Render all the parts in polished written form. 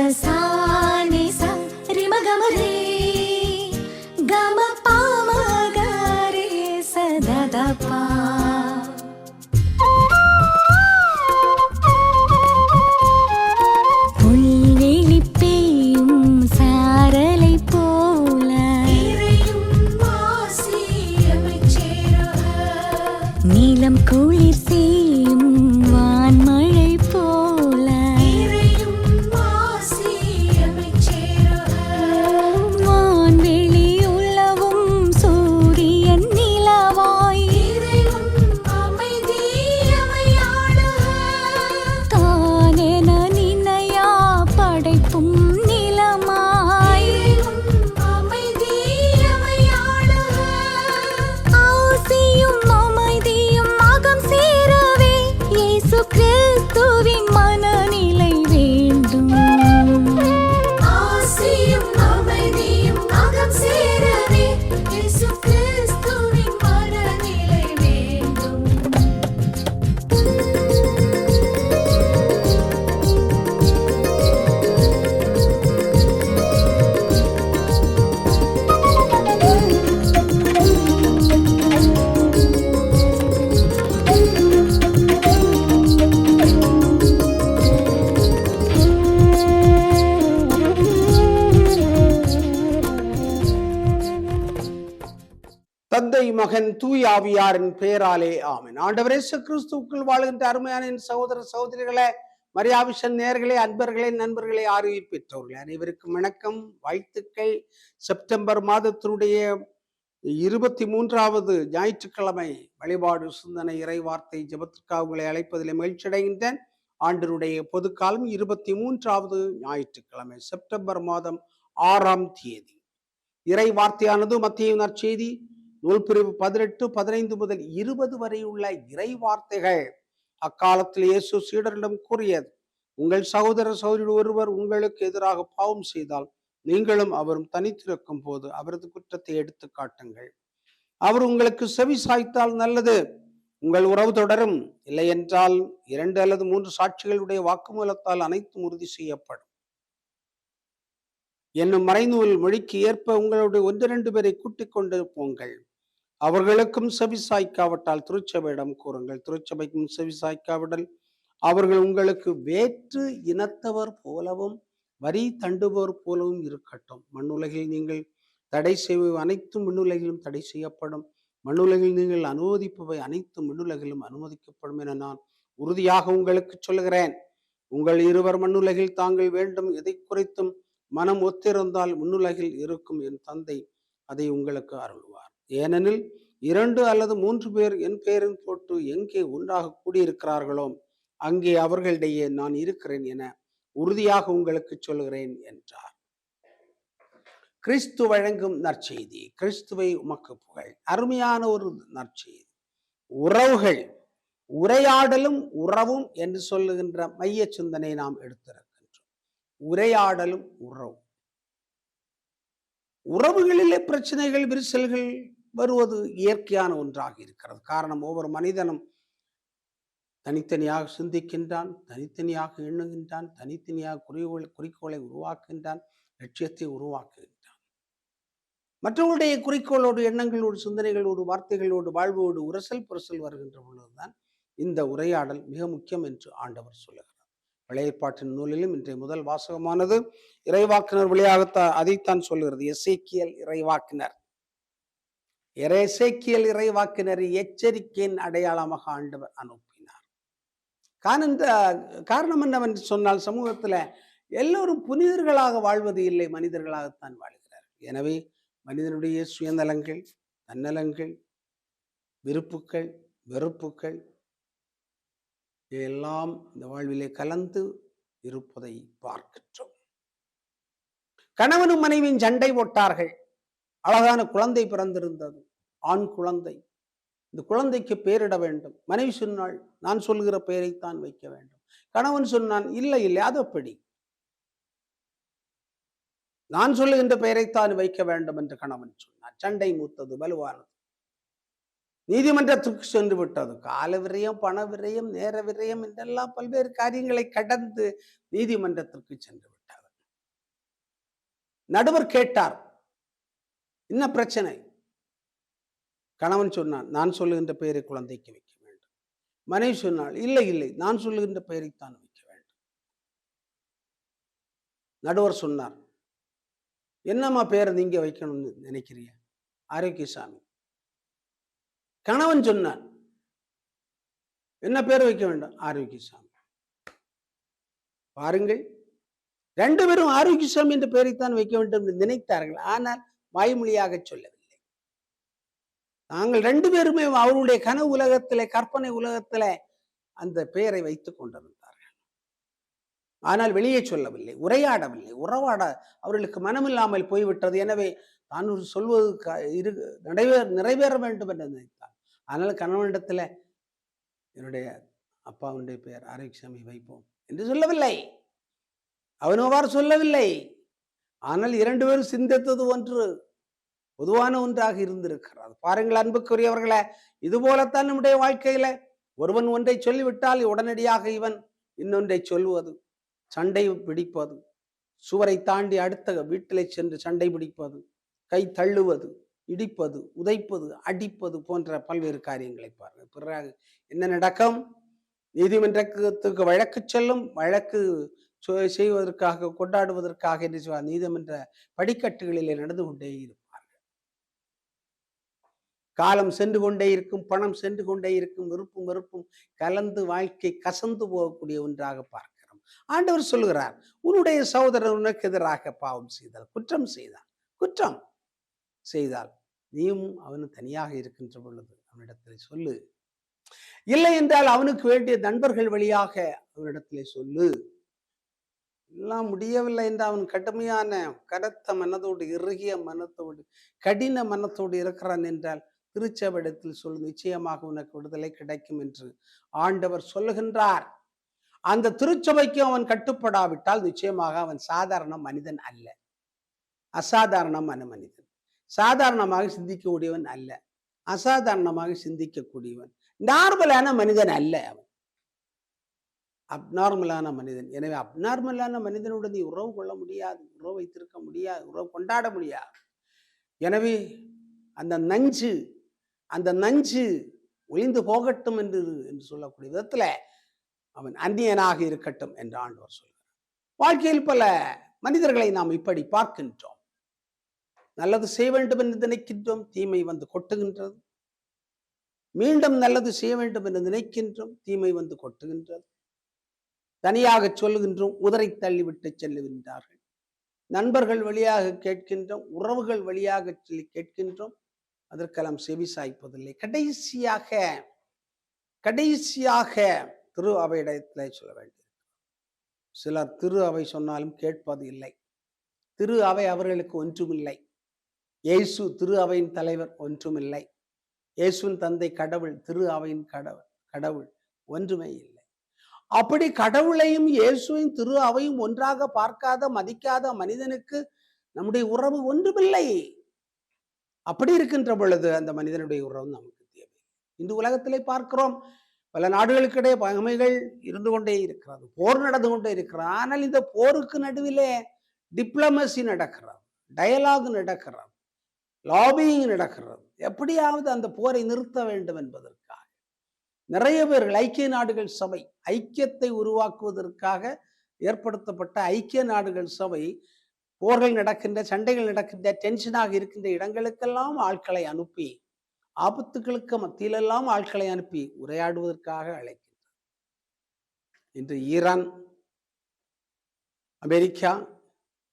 sa ni sa ri ma ga ma re ga ma pa ma ga re sa da da pa. புல்வெளி பெய்யும் சாரலை போல நீலம் குளிர் செய்யும் வான்மழை போல வான்வெளி உலவும் சூரியன் நிலவாய் தானென நினையா படைப்பும் நிலமாய் ஆசியும் அமைதியும் அகம் சேரவே இயேசு கிறிஸ்துவின் மனநிலை வேண்டும். ஆசியும் அமைதியும் அகம் சேரவே இயேசு கிறிஸ்துவின் மனநிலை வேண்டும். தந்தை மகன் தூய் ஆவியாரின் பெயராலே ஆமென். ஆண்டவர் இயேசு கிறிஸ்துவுக்குள் வாழ்கின்ற அருமையான என் சகோதர சகோதரிகளே, மரியாவிஷன் நேயர்களே, அன்பர்களே, நண்பர்களே, ஆரோக்கியம் பெற்றவர்களே அனைவருக்கும் வணக்கம், வாழ்த்துக்கள். செப்டம்பர் மாதத்தினுடைய 23வது ஞாயிற்றுக்கிழமை வழிபாடு சிந்தனை இறை வார்த்தை ஜெபத்திற்காக உங்களை அழைப்பதில் மகிழ்ச்சி அடைகின்றேன். ஆண்டினுடைய பொதுக்காலம் 23வது ஞாயிற்றுக்கிழமை செப்டம்பர் மாதம் 6ஆம் தேதி. இறை வார்த்தையானது மத்தேயு நற்செய்தி நூல் பிரிவு 18, 15 முதல் 20 வரை உள்ள இறை வார்த்தைகள். அக்காலத்தில் இயேசு சீடரிடம் கூறியது, உங்கள் சகோதர சகோதரி ஒருவர் உங்களுக்கு எதிராக பாவம் செய்தால் நீங்களும் அவரும் தனித்திருக்கும் போது அவரது குற்றத்தை எடுத்து காட்டுங்கள். அவர் உங்களுக்கு செவி சாய்த்தால் நல்லது, உங்கள் உறவு தொடரும். இல்லை என்றால் 2 அல்லது 3 சாட்சிகளுடைய வாக்குமூலத்தால் அனைத்தும் உறுதி செய்யப்படும். என்னும் மறைநூல் மொழிக்கு ஏற்ப உங்களுடைய 1-2 பேரை கூட்டிக் கொண்டு போங்கள். அவர்களுக்கும் செவி சாய்க்காவிட்டால் திருச்சபையிடம் கூறுங்கள். திருச்சபைக்கும் செவி சாய்க்காவிடல் அவர்கள் உங்களுக்கு வேற்று இனத்தவர் போலவும் வரி தண்டுபவர் போலவும் இருக்கட்டும். மண்ணுலகில் நீங்கள் தடை செய்பவை அனைத்தும் விண்ணுலகிலும் தடை செய்யப்படும். மண்ணுலகில் நீங்கள் அனுமதிப்பவை அனைத்தும் விண்ணுலகிலும் அனுமதிக்கப்படும் என நான் உறுதியாக உங்களுக்கு சொல்கிறேன். உங்கள் இருவர் மண்ணுலகில் தாங்கள் வேண்டும் எதை குறித்தும் மனம் ஒத்திருந்தால் விண்ணுலகில் இருக்கும் என் தந்தை அதை உங்களுக்கு அருள்வார். ஏனெனில் 2 அல்லது 3 பேர் என் பெயரின் போட்டு எங்கே ஒன்றாக கூடியிருக்கிறார்களோ அங்கே அவர்களிடையே நான் இருக்கிறேன் என உறுதியாக உங்களுக்கு சொல்கிறேன் என்றார். கிறிஸ்து வழங்கும் நற்செய்தி. கிறிஸ்துவை உமக்கு புகழ். அருமையான ஒரு நற்செய்தி. உறவுகள், உரையாடலும் உறவும் என்று சொல்லுகின்ற மைய சிந்தனை நாம் எடுத்திருக்கின்றோம். உரையாடலும் உறவும். உறவுகளிலே பிரச்சனைகள், விரிசல்கள் வருவது இயற்கையான ஒன்றாக இருக்கிறது. காரணம், ஒவ்வொரு மனிதனும் தனித்தனியாக சிந்திக்கின்றான், தனித்தனியாக எண்ணுகின்றான், தனித்தனியாக குறிக்கோளை உருவாக்குகின்றான், லட்சியத்தை உருவாக்குகின்றான். மற்றவர்களுடைய குறிக்கோளோடு, எண்ணங்களோடு, சிந்தனைகளோடு, வார்த்தைகளோடு, வாழ்வோடு உரசல் புரசல் வருகின்ற பொழுதுதான் இந்த உரையாடல் மிக முக்கியம் என்று ஆண்டவர் சொல்லுகிறார். பழைய ஏற்பாட்டின் நூலிலும் இன்றைய முதல் வாசகமானது இறைவாக்கினர் வழியாகத்தான் அதைத்தான் சொல்லுகிறது. எசேக்கியேல் இறைவாக்கினர் இறைவாக்கினரை எச்சரிக்கையின் அடையாளமாக ஆண்டவர் அனுப்பினார். காரணம் என்னவென்று சொன்னால், சமூகத்துல எல்லோரும் புனிதர்களாக வாழ்வது இல்லை, மனிதர்களாகத்தான் வாழ்கிறார்கள். எனவே மனிதனுடைய சுயநலங்கள், தன்னலங்கள், விருப்புகள், வெறுப்புகள் எல்லாம் இந்த வாழ்விலே கலந்து இருப்பதை பார்க்கின்றோம். கணவனும் மனைவியும் சண்டை போட்டார்கள். அழகான குழந்தை பிறந்திருந்தது, ஆண் குழந்தை. இந்த குழந்தைக்கு பெயரிட வேண்டும். மனைவி சொன்னாள், நான் சொல்கிற பெயரைத்தான் வைக்க வேண்டும். கணவன் சொன்னான், இல்லை இல்லை, அது எப்படி, நான் சொல்லுகின்ற பெயரைத்தான் வைக்க வேண்டும் என்று கணவன் சொன்னார். சண்டை மூத்தது, வலுவானது. நீதிமன்றத்திற்கு சென்று விட்டது. கால விரயம், பண விரயம், நேர விரயம் என்றெல்லாம் பல்வேறு காரியங்களை கடந்து நீதிமன்றத்திற்கு சென்று விட்டது. நடுவர் கேட்டார், என்ன பிரச்சனை? கணவன் சொன்னான், நான் சொல்லுகின்ற பெயரை குழந்தைக்கு வைக்க வேண்டும். மனைவி சொன்னாள், இல்லை இல்லை, நான் சொல்லுகின்ற பெயரைத்தான் வைக்க வேண்டும். நடுவர் சொன்னார், என்னம்மா பேரை நீங்க வைக்கணும்னு நினைக்கிறீங்க? ஆரோக்கியசாமி. கணவன் சொன்னான், என்ன பேர் வைக்க வேண்டும்? ஆரோக்கியசாமி. பாருங்கள், ரெண்டு பேரும் ஆரோக்கியசாமி என்ற பெயரைத்தான் வைக்க வேண்டும் என்று நினைத்தார்கள். ஆனால் வாய்மொழியாக சொல்லவில்லை. நாங்கள் ரெண்டு பேருமே அவருடைய கனவு உலகத்திலே, கற்பனை உலகத்திலே அந்த பெயரை வைத்துக் கொண்டிருந்தார்கள். ஆனால் வெளியே சொல்லவில்லை, உரையாடவில்லை. உறவாட அவர்களுக்கு மனமில்லாமல் போய்விட்டது. எனவே தான் சொல்வது நிறைவேற வேண்டும் என்று நினைத்தார். ஆனால் கணவனிடத்துல என்னுடைய அப்பாவுடைய பெயர் ஆரோக்கியசாமி வைப்போம் என்று சொல்லவில்லை. அவன் அவ்வாறு சொல்லவில்லை. ஆனால் இரண்டு பேரும் சிந்தித்தது ஒன்று, பொதுவான ஒன்றாக இருந்திருக்கிறது. பாருங்கள் அன்புக்குரியவர்களே, இது போலத்தான் நம்முடைய வாழ்க்கையில ஒருவன் ஒன்றை சொல்லிவிட்டால் உடனடியாக இவன் இன்னொன்றை சொல்வது, சண்டை பிடிப்பது, சுவரை தாண்டி அடுத்த வீட்டிலே சென்று சண்டை பிடிப்பது, கை தள்ளுவது, இடிப்பது, உதைப்பது, அடிப்பது போன்ற பல்வேறு காரியங்களை பாருங்கள். பிறகு என்ன நடக்கும்? நீதிமன்றத்துக்கு வழக்கு செல்லும். வழக்கு செய்வதற்காக, கொண்டாடுவதற்காக என்று நீதிமன்ற படிக்கட்டுகளிலே நடந்து கொண்டே இருப்பார்கள். காலம் சென்று கொண்டே இருக்கும், பணம் சென்று கொண்டே இருக்கும், விருப்பும் வெறுப்பும் கலந்து வாழ்க்கை கசந்து போகக்கூடிய ஒன்றாக பார்க்கிறோம். ஆண்டவர் சொல்லுகிறார், உன்னுடைய சகோதரன் உனக்கு எதிராக பாவம் செய்தால், குற்றம் செய்தால், குற்றம் செய்தால் நீயும் அவனு தனியாக இருக்கின்ற பொழுது அவனிடத்தில் சொல்லு. இல்லை என்றால் அவனுக்கு வேண்டிய நண்பர்கள் வழியாக அவனிடத்திலே சொல்லு. எல்லாம் முடியவில்லை என்று அவன் கடுமையான கனத்த மனதோடு, இறுகிய மனத்தோடு, கடின மனத்தோடு இருக்கிறான் என்றால் திருச்சபையிடத்தில் சொல், நிச்சயமாக உனக்கு விடுதலை கிடைக்கும் என்று ஆண்டவர் சொல்லுகின்றார். அந்த திருச்சபைக்கு அவன் கட்டுப்படாவிட்டால் நிச்சயமாக அவன் சாதாரண மனிதன் அல்ல, அசாதாரணமான மனிதன். சாதாரணமாக சிந்திக்கக்கூடியவன் அல்ல, அசாதாரணமாக சிந்திக்கக்கூடியவன், நார்மலான மனிதன் அல்ல, அவன் அப்நார்மலான மனிதன். எனவே அப்நார்மலான மனிதனுடன் நீ உறவு கொள்ள முடியாது, உறவு வைத்திருக்க முடியாது, உறவு கொண்டாட முடியாது. எனவே அந்த நஞ்சு ஒளிந்து போகட்டும் என்று சொல்லக்கூடிய விதத்துல அவன் அந்நியனாக இருக்கட்டும் என்று ஆண்டவர் சொல்கிறார். வாழ்க்கையில் பல மனிதர்களை நாம் இப்படி பார்க்கின்றோம். நல்லது செய்ய வேண்டும் என்று நினைக்கின்றோம், தீமை வந்து கொட்டுகின்றது. மீண்டும் நல்லது செய்ய வேண்டும் என்று நினைக்கின்றோம், தீமை வந்து கொட்டுகின்றது. தனியாக சொல்லுகின்றோம், உதரை தள்ளிவிட்டு செல்லுகின்றார்கள். நண்பர்கள் வழியாக கேட்கின்றோம், உறவுகள் வழியாக சொல்லி கேட்கின்றோம், அதற்கெல்லாம் செவி சாய்ப்பதில்லை. கடைசியாக திரு அவையிடத்திலே சொல்ல வேண்டும். சிலர் திரு அவை சொன்னாலும் கேட்பது இல்லை. திரு அவை அவர்களுக்கு ஒன்றுமில்லை. இயேசு திரு அவையின் தலைவர் ஒன்றுமில்லை. இயேசுவின் தந்தை கடவுள், திரு அவையின் கடவுள் ஒன்றுமே இல்லை. அப்படி கடவுளையும் இயேசுவையும் திரு அவையும் ஒன்றாக பார்க்காத, மதிக்காத மனிதனுக்கு நம்முடைய உறவு ஒன்றுமில்லை. அப்படி இருக்கின்ற பொழுது அந்த மனிதனுடைய உறவு நமக்கு தேவை. இந்த உலகத்திலே பார்க்கிறோம், பல நாடுகளுக்கிடையே பகைமைகள் இருந்து கொண்டே இருக்கிறது, போர் நடந்து கொண்டே இருக்கிறது. ஆனால் இந்த போருக்கு நடுவிலே டிப்ளமசி நடக்கிறது, டயலாக் நடக்கிறது, லாபியிங் நடக்கிறது. எப்படியாவது அந்த போரை நிறுத்த வேண்டும் என்பதற்காக நிறைய பேர்கள், ஐக்கிய நாடுகள் சபை, ஐக்கியத்தை உருவாக்குவதற்காக ஏற்படுத்தப்பட்ட ஐக்கிய நாடுகள் சபை, போர்கள் நடக்கின்ற, சண்டைகள் நடக்கின்ற, டென்ஷனாக இருக்கின்ற இடங்களுக்கெல்லாம் ஆட்களை அனுப்பி, ஆபத்துக்களுக்கு மத்தியிலெல்லாம் ஆட்களை அனுப்பி உரையாடுவதற்காக அழைக்கின்றார். இன்று ஈரான், அமெரிக்கா,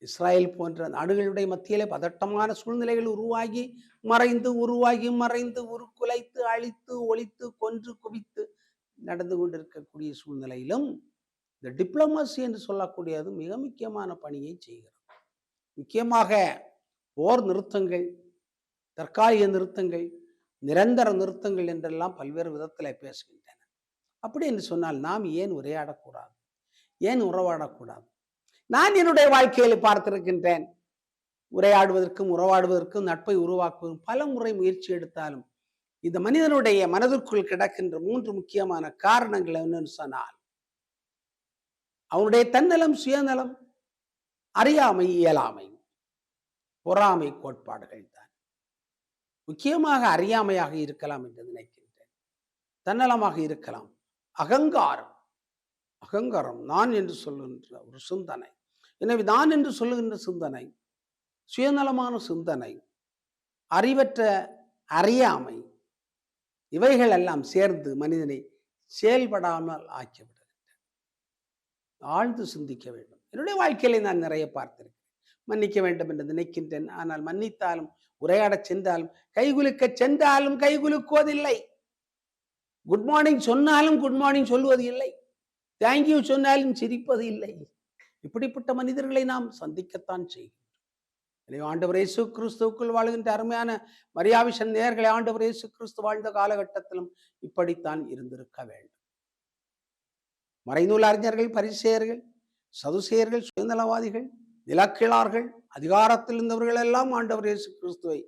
இஸ்ராயல் போன்ற நாடுகளுடைய மத்தியிலே பதட்டமான சூழ்நிலைகள் உருவாகி மறைந்து உருக்குலைத்து, அழித்து, ஒழித்து, கொன்று குவித்து நடந்து கொண்டிருக்கக்கூடிய சூழ்நிலையிலும் இந்த டிப்ளமசி என்று சொல்லக்கூடியது மிக முக்கியமான பணியை செய்கிறது. முக்கியமாக போர் நிறுத்தங்கள், தற்காலிக நிறுத்தங்கள், நிரந்தர நிறுத்தங்கள் என்றெல்லாம் பல்வேறு விதத்தில் பேசுகின்றன. அப்படி என்று சொன்னால் நாம் ஏன் உரையாடக்கூடாது, ஏன் உறவாடக்கூடாது? நான் என்னுடைய வாழ்க்கையில் பார்த்திருக்கின்றேன், உரையாடுவதற்கும் உறவாடுவதற்கும் நட்பை உருவாக்குவதற்கும் பல முறை முயற்சி எடுத்தாலும் இந்த மனிதனுடைய மனதிற்குள் கிடக்கின்ற 3 முக்கியமான காரணங்கள் என்னன்னு சொன்னால், அவனுடைய தன்னலம், சுயநலம், அறியாமை, இயலாமை. பொறாமை கோட்பாடுகள் தான். முக்கியமாக அறியாமையாக இருக்கலாம் என்று நினைக்கின்றேன். தன்னலமாக இருக்கலாம். அகங்காரம், அகங்காரம் நான் என்று சொல்லுகின்ற ஒரு சிந்தனை. எனவே நான் என்று சொல்லுகின்ற சிந்தனை, சுயநலமான சிந்தனை, அறிவற்ற அறியாமை, இவைகள் எல்லாம் சேர்ந்து மனிதனை செயல்படாமல் ஆக்கிவிடுகின்றன. ஆழ்ந்து சிந்திக்க வேண்டும். என்னுடைய வாழ்க்கையிலே நான் நிறைய பார்த்திருக்கிறேன். மன்னிக்க வேண்டும் என்று நினைக்கின்றேன். ஆனால் மன்னித்தாலும், உரையாடச் சென்றாலும், கைகுலுக்க சென்றாலும் கைகுலுக்குவதில்லை. குட் மார்னிங் சொன்னாலும் குட் மார்னிங் சொல்வது இல்லை. தேங்க்யூ சொன்னாலும் சிரிப்பது இல்லை. இப்படிப்பட்ட மனிதர்களை நாம் சந்திக்கத்தான் செய்கிறோம். எனவே ஆண்டவர் இயேசு கிறிஸ்துவுக்குள் வாழ்கின்ற அருமையான மரியாவிஷன் நேயர்களை, ஆண்டவர் இயேசு கிறிஸ்து வாழ்ந்த காலகட்டத்திலும் இப்படித்தான் இருந்திருக்க வேண்டும். மறைநூல் அறிஞர்கள், பரிசேயர்கள், சதுசேயர்கள், சுயநலவாதிகள், நிலக்கிழார்கள், அதிகாரத்தில் இருந்தவர்கள் எல்லாம் ஆண்டவர் இயேசு கிறிஸ்துவை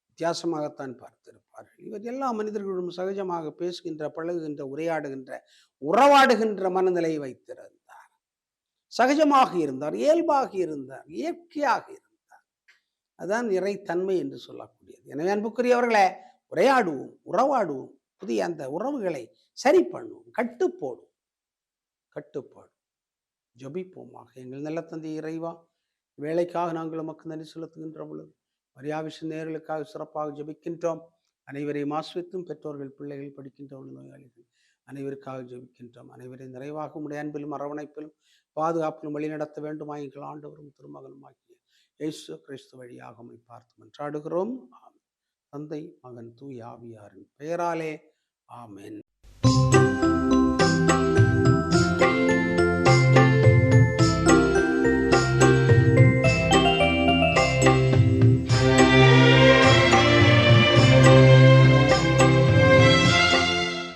வித்தியாசமாகத்தான் பார்த்திருப்பார்கள். இவர் எல்லா மனிதர்களும் சகஜமாக பேசுகின்ற, பழகுகின்ற, உரையாடுகின்ற, உறவாடுகின்ற மனநிலையை வைத்திருந்தார். சகஜமாக இருந்தார், இயல்பாக இருந்தார், இயற்கையாக இருந்தார். அதுதான் இறைத்தன்மை என்று சொல்லக்கூடியது. எனவே அன்புக்குரியவர்களே, உரையாடுவோம், உறவாடுவோம், புதிய அந்த உறவுகளை சரி பண்ணுவோம், கட்டுப்பாடு ஜபிப்போமாக. எங்கள் நல்ல தந்தை இறைவா, வேலைக்காக நாங்கள் உமக்கு நன்றி செலுத்துகின்ற பொழுது மரியாவிஷன் நேயர்களுக்காக சிறப்பாக ஜபிக்கின்றோம். அனைவரையும் ஆசிரித்தும், பெற்றோர்கள், பிள்ளைகள், படிக்கின்றவர்கள், நோயாளிகள் அனைவருக்காக ஜபிக்கின்றோம். அனைவரையும் நிறைவாக உடைய அன்பிலும் அரவணைப்பிலும் பாதுகாப்பிலும் வழிநடத்த வேண்டுமா எங்கள் ஆண்டவரும் திருமகனுமாகிய இயேசு கிறிஸ்து வழியாக உம்மை பார்த்து மன்றாடுகிறோம். ஆமென். தந்தை, மகன், தூய ஆவியாரின் பெயராலே ஆமென்.